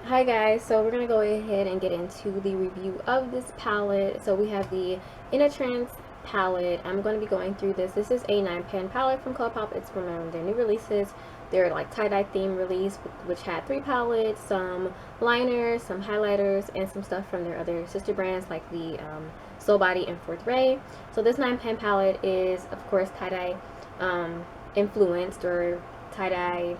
Hi guys, so we're gonna go ahead and get into the review of this palette. So we have the Trance palette. I'm going to be going through this. This is a 9-pan palette from Colourpop. It's from their new releases. Their like tie-dye theme release, which had 3 palettes, some liners, some highlighters, and some stuff from their other sister brands like the Soul Body and Fourth Ray. So this 9-pan palette is, of course, tie-dye influenced or tie-dye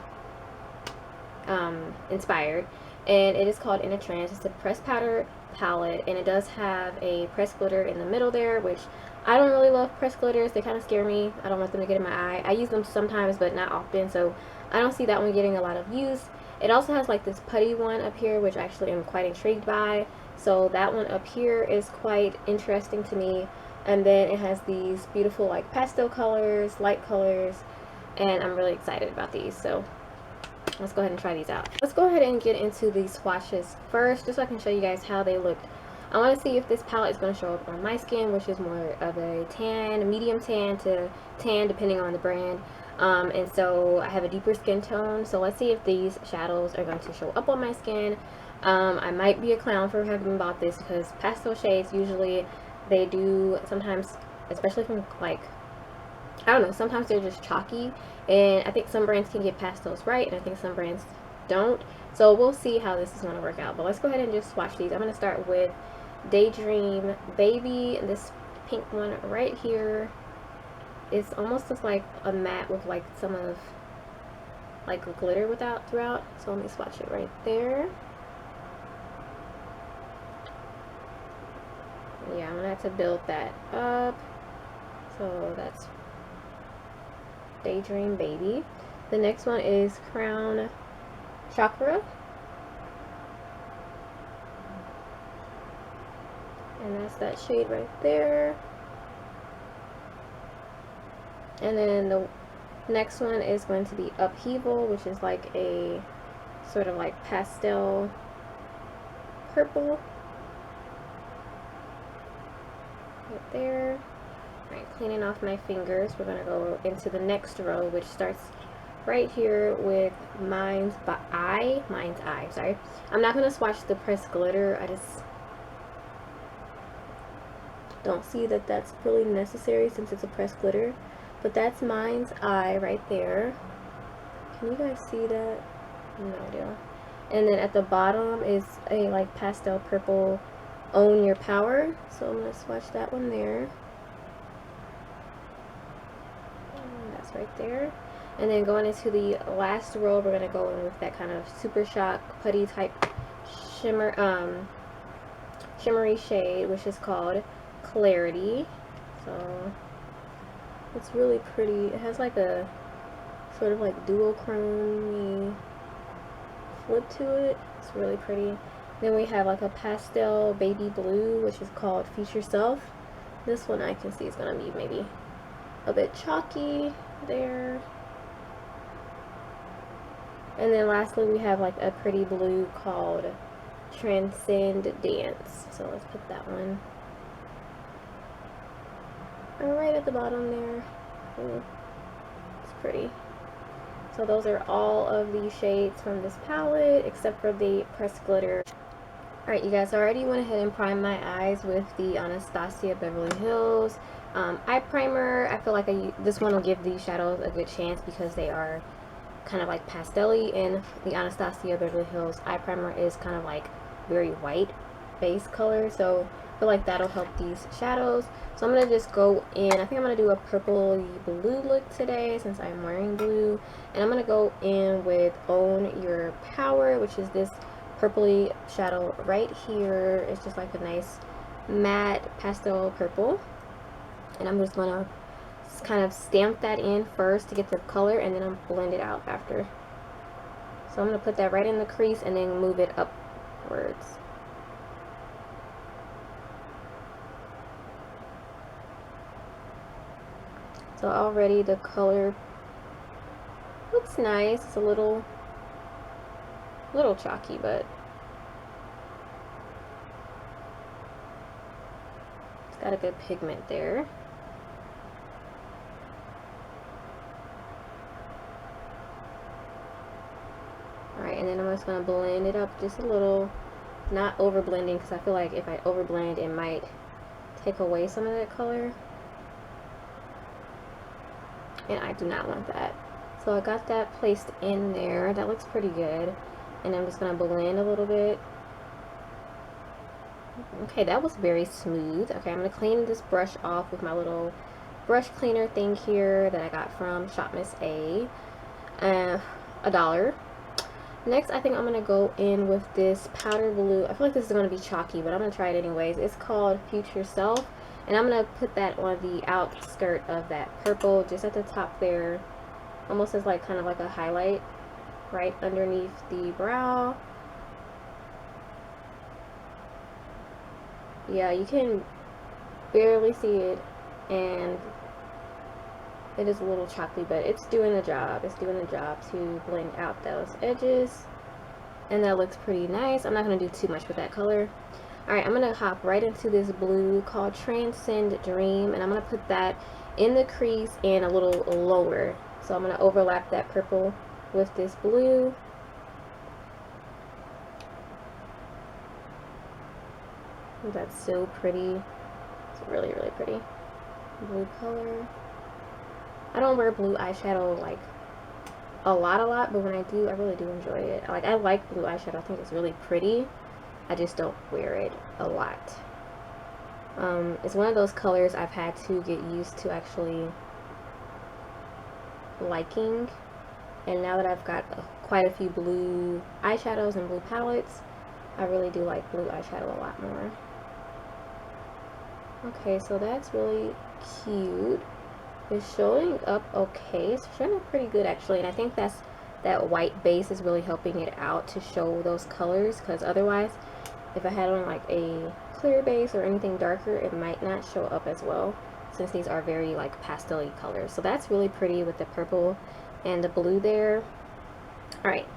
inspired, and it is called In a Trance. It's a pressed powder palette, and it does have a pressed glitter in the middle there, which I don't really love pressed glitters. They kind of scare me. I don't want them to get in my eye. I use them sometimes, but not often, so I don't see that one getting a lot of use. It also has like this putty one up here, which actually I'm quite intrigued by. So that one up here is quite interesting to me. And then it has these beautiful like pastel colors, light colors, and I'm really excited about these. So let's go ahead and try these out. Let's go ahead and get into these swatches first, just so I can show you guys how they look. I want to see if this palette is going to show up on my skin, which is more of a tan, a medium tan to tan, depending on the brand. And so I have a deeper skin tone, so let's see if these shadows are going to show up on my skin. I might be a clown for having bought this because pastel shades, usually they do sometimes, especially from like, I don't know, sometimes they're just chalky, and I think some brands can get pastels right, and I think some brands don't. So we'll see how this is going to work out. But let's go ahead and just swatch these. I'm going to start with Daydream Baby. This pink one right here is almost just like a matte with like some of like glitter without throughout. So let me swatch it right there. Yeah, I'm going to have to build that up. So that's Daydream Baby. The next one is Crown Chakra, and that's that shade right there. And then the next one is going to be Upheaval, which is like a sort of like pastel purple right there. Alright, cleaning off my fingers, we're going to go into the next row, which starts right here with Mind's Eye, sorry. I'm not going to swatch the pressed glitter. I just don't see that that's really necessary since it's a pressed glitter. But that's Mind's Eye right there. Can you guys see that? No idea. And then at the bottom is a like pastel purple Own Your Power. So I'm going to swatch that one there. That's right there. And then going into the last row, we're going to go in with that kind of Super Shock putty type shimmery shade, which is called Clarity. So it's really pretty. It has like a sort of like duochrome flip to it. It's really pretty. Then we have like a pastel baby blue, which is called Future Self. This one I can see is going to be maybe a bit chalky there. And then lastly we have like a pretty blue called Transcend Dance. So let's put that one right at the bottom there. Ooh, it's pretty. So those are all of the shades from this palette except for the pressed glitter. Alright you guys, I already went ahead and primed my eyes with the Anastasia Beverly Hills eye primer. I feel like this one will give these shadows a good chance because they are kind of like pastel-y, and the Anastasia Beverly Hills eye primer is kind of like very white base color, so I feel like that'll help these shadows. So I'm going to just go in, I think I'm going to do a purpley blue look today since I'm wearing blue, and I'm going to go in with Own Your Power, which is this purpley shadow right here. It's just like a nice matte pastel purple, and I'm just going to kind of stamp that in first to get the color, and then I'll blend it out after. So I'm going to put that right in the crease and then move it upwards. So already the color looks nice. It's a little chalky, but it's got a good pigment there. Alright, and then I'm just going to blend it up just a little. Not over blending, because I feel like if I over blend, it might take away some of that color. And I do not want that. So I got that placed in there. That looks pretty good. And I'm just going to blend a little bit. Okay, that was very smooth. Okay, I'm going to clean this brush off with my little brush cleaner thing here that I got from Shop Miss A. $1. Next, I think I'm going to go in with this powder blue. I feel like this is going to be chalky, but I'm going to try it anyways. It's called Future Self. And I'm going to put that on the outskirt of that purple, just at the top there. Almost as like kind of like a highlight right underneath the brow. Yeah, you can barely see it, and it is a little choppy, but it's doing the job. It's doing the job to blend out those edges, and that looks pretty nice. I'm not going to do too much with that color. Alright, I'm going to hop right into this blue called Transcend Dream, and I'm going to put that in the crease and a little lower. So I'm going to overlap that purple with this blue. That's so pretty. It's really, really pretty. Blue color. I don't wear blue eyeshadow like a lot, but when I do, I really do enjoy it. Like, I like blue eyeshadow. I think it's really pretty. I just don't wear it a lot. It's one of those colors I've had to get used to actually liking. And now that I've got quite a few blue eyeshadows and blue palettes, I really do like blue eyeshadow a lot more. Okay, so that's really cute. It's showing up okay. It's showing up pretty good actually, and I think that's that white base is really helping it out to show those colors, because otherwise if I had on like a clear base or anything darker, it might not show up as well, since these are very like pastel-y colors. So that's really pretty with the purple and the blue there. Alright,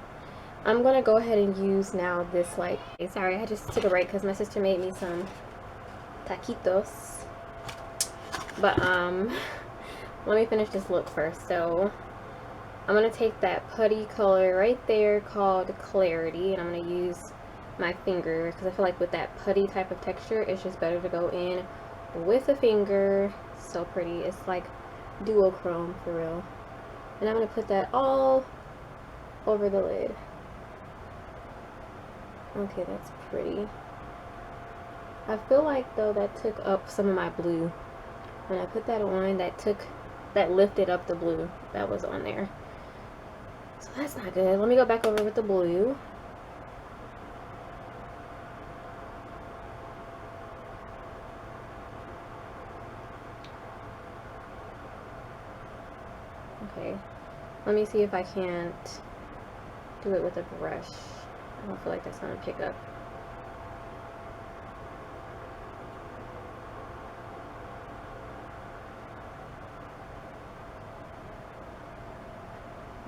I'm gonna go ahead and use now this like, sorry, I just took a break because my sister made me some taquitos, but let me finish this look first. So I'm gonna take that putty color right there called Clarity, and I'm gonna use my finger, because I feel like with that putty type of texture, it's just better to go in with a finger. So pretty. It's like duochrome for real. And I'm gonna put that all over the lid. Okay, that's pretty. I feel like though that took up some of my blue. When I put that on, that lifted up the blue that was on there. So that's not good. Let me go back over with the blue. Okay, let me see if I can't do it with a brush. I don't feel like that's gonna pick up.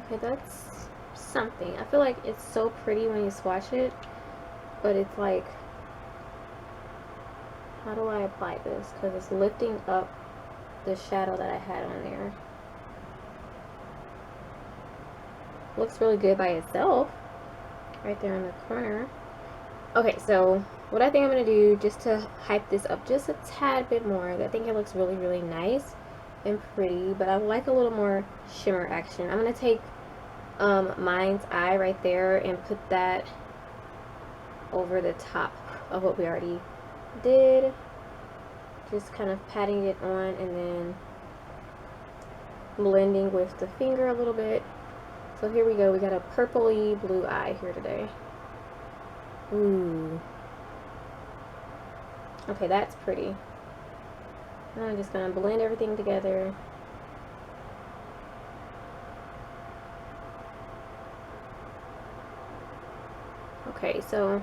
Okay, that's something. I feel like it's so pretty when you swatch it, but it's like, how do I apply this? Because it's lifting up the shadow that I had on there. Looks really good by itself, right there in the corner. Okay, so what I think I'm going to do, just to hype this up just a tad bit more, I think it looks really, really nice and pretty, but I would like a little more shimmer action. I'm going to take Mind's Eye right there and put that over the top of what we already did. Just kind of patting it on and then blending with the finger a little bit. So here we go. We got a purpley blue eye here today. Ooh. Okay, that's pretty. Now I'm just going to blend everything together. Okay, so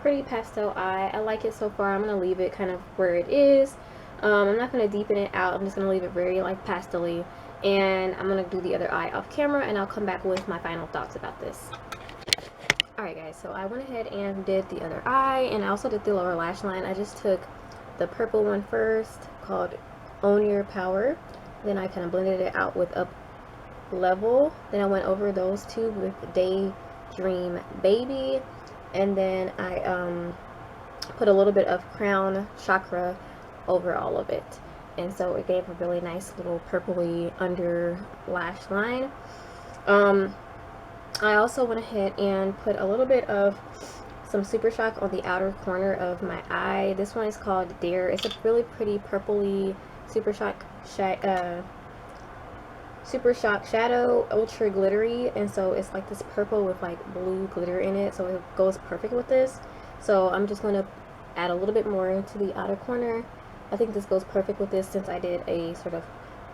pretty pastel eye. I like it so far. I'm going to leave it kind of where it is. I'm not going to deepen it out. I'm just going to leave it very like pastel-y. And I'm going to do the other eye off camera, and I'll come back with my final thoughts about this. Alright guys, so I went ahead and did the other eye, and I also did the lower lash line. I just took the purple one first, called Own Your Power. Then I kind of blended it out with Level. Then I went over those two with Daydream Baby. And then I put a little bit of Crown Chakra over all of it. And so it gave a really nice little purpley under lash line. I also went ahead and put a little bit of some Super Shock on the outer corner of my eye. This one is called Dare. It's a really pretty purpley Super Shock shadow, ultra glittery, and so it's like this purple with like blue glitter in it, so it goes perfect with this. So I'm just going to add a little bit more to the outer corner. I think this goes perfect with this since I did a sort of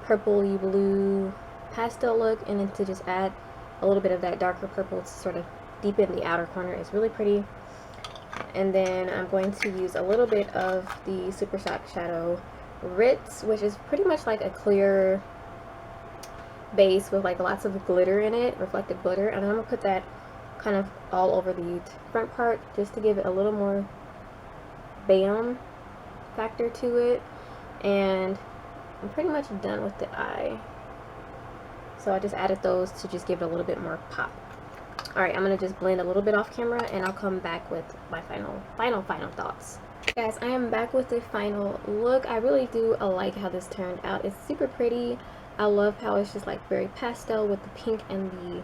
purpley blue pastel look, and then to just add a little bit of that darker purple to sort of deepen the outer corner is really pretty. And then I'm going to use a little bit of the Super Shock Shadow Ritz, which is pretty much like a clear base with like lots of glitter in it, reflective glitter, and I'm going to put that kind of all over the front part just to give it a little more bam factor to it. And I'm pretty much done with the eye, so I just added those to just give it a little bit more pop. Alright, I'm going to just blend a little bit off camera and I'll come back with my final thoughts. Guys, I am back with the final look. I really do like how this turned out. It's super pretty. I love how it's just like very pastel with the pink and the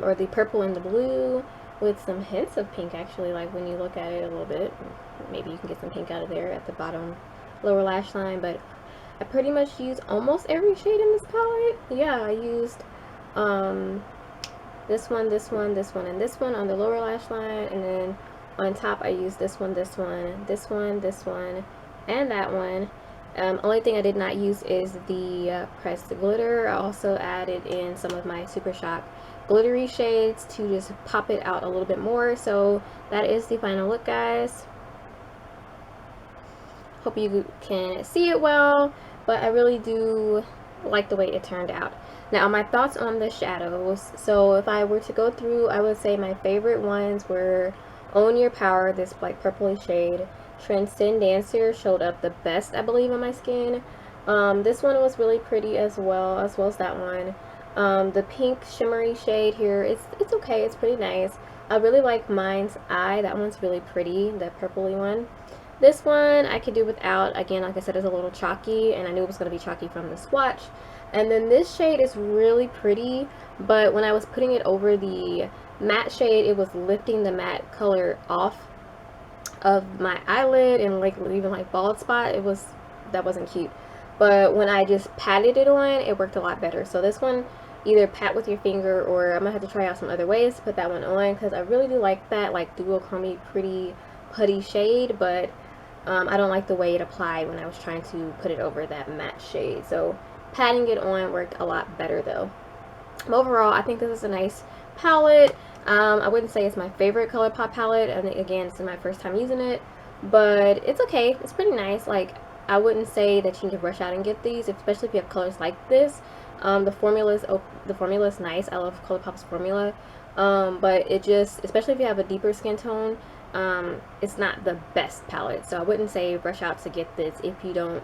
or the purple and the blue with some hints of pink actually, like when you look at it a little bit. Maybe you can get some pink out of there at the bottom lower lash line, but I pretty much used almost every shade in this palette. Yeah, I used this one, this one, this one, and this one on the lower lash line, and then on top I used this one, this one, this one, this one, and that one. Only thing I did not use is the pressed glitter. I also added in some of my Super Shock glittery shades to just pop it out a little bit more. So that is the final look, guys. Hope you can see it well, but I really do like the way it turned out. Now, my thoughts on the shadows. So if I were to go through, I would say my favorite ones were Own Your Power, this like purpley shade. Transcend Dancer showed up the best, I believe, on my skin. This one was really pretty as well as that one. The pink shimmery shade here, it's okay, it's pretty nice. I really like Mind's Eye. That one's really pretty, the purpley one. This one I could do without. Again, like I said, it's a little chalky, and I knew it was going to be chalky from the swatch. And then this shade is really pretty, but when I was putting it over the matte shade, it was lifting the matte color off of my eyelid and like leaving like bald spot. That wasn't cute. But when I just patted it on, it worked a lot better. So this one, either pat with your finger, or I'm gonna have to try out some other ways to put that one on, because I really do like that like duochromy pretty putty shade, but I don't like the way it applied when I was trying to put it over that matte shade. So patting it on worked a lot better though. Overall, I think this is a nice palette. I wouldn't say it's my favorite Colourpop palette, and again, this is my first time using it, but it's okay. It's pretty nice. Like, I wouldn't say that you need to rush out and get these, especially if you have colors like this. The formula is nice. I love Colourpop's formula, but it just, especially if you have a deeper skin tone, it's not the best palette. So I wouldn't say rush out to get this if you don't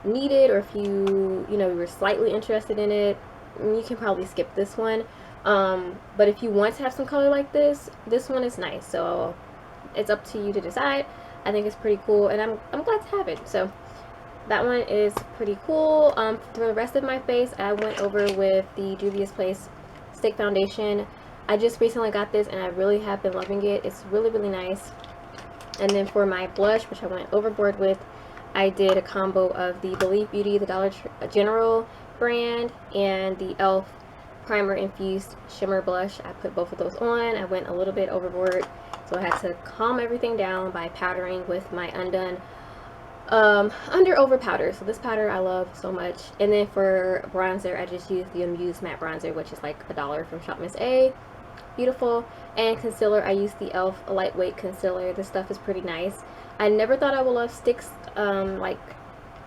need it, or if you were slightly interested in it. You can probably skip this one. But if you want to have some color like this one is nice. So it's up to you to decide. I think it's pretty cool, and I'm glad to have it. So that one is pretty cool. For the rest of my face, I went over with the Juvia's Place Stick Foundation. I just recently got this, and I really have been loving it. It's really, really nice. And then for my blush, which I went overboard with, I did a combo of the Believe Beauty, the Dollar General brand, and the e.l.f. Primer Infused Shimmer Blush. I put both of those on. I went a little bit overboard, so I had to calm everything down by powdering with my Undone Under Over powder. So this powder I love so much. And then for bronzer, I just used the Amuse Matte Bronzer, which is like $1 from Shop Miss A. Beautiful. And concealer, I used the e.l.f. Lightweight Concealer. This stuff is pretty nice. I never thought I would love sticks like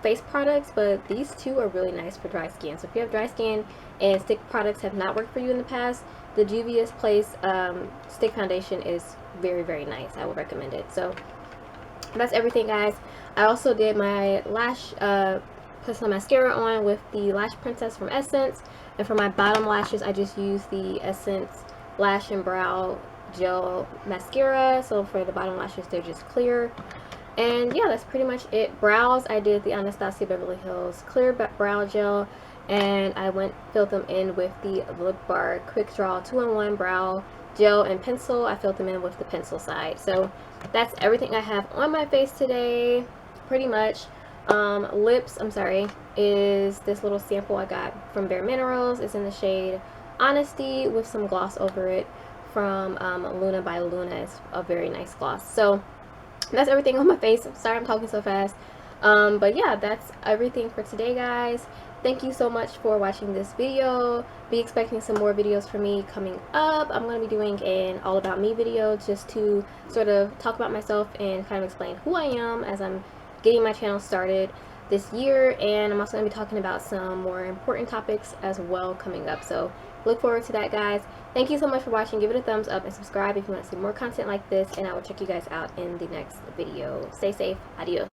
face products, but these two are really nice for dry skin. So if you have dry skin and stick products have not worked for you in the past, the Juvia's Place stick foundation is very, very nice. I would recommend it. So that's everything, guys. I also did my lash put some mascara on with the Lash Princess from Essence. And for my bottom lashes, I just use the Essence Lash and Brow Gel Mascara. So for the bottom lashes, they're just clear. And yeah, that's pretty much it. Brows, I did the Anastasia Beverly Hills Clear Brow Gel. And I filled them in with the Lip Bar Quick Draw 2-in-1 Brow Gel and Pencil. I filled them in with the pencil side. So that's everything I have on my face today, pretty much. Lips, I'm sorry, is this little sample I got from Bare Minerals. It's in the shade Honesty with some gloss over it from Luna by Luna. It's a very nice gloss. So that's everything on my face. Sorry I'm talking so fast. But yeah, that's everything for today, guys. Thank you so much for watching this video. Be expecting some more videos from me coming up. I'm going to be doing an all about me video just to sort of talk about myself and kind of explain who I am as I'm getting my channel started this year. And I'm also going to be talking about some more important topics as well coming up. So look forward to that, guys. Thank you so much for watching. Give it a thumbs up and subscribe if you want to see more content like this. And I will check you guys out in the next video. Stay safe. Adios.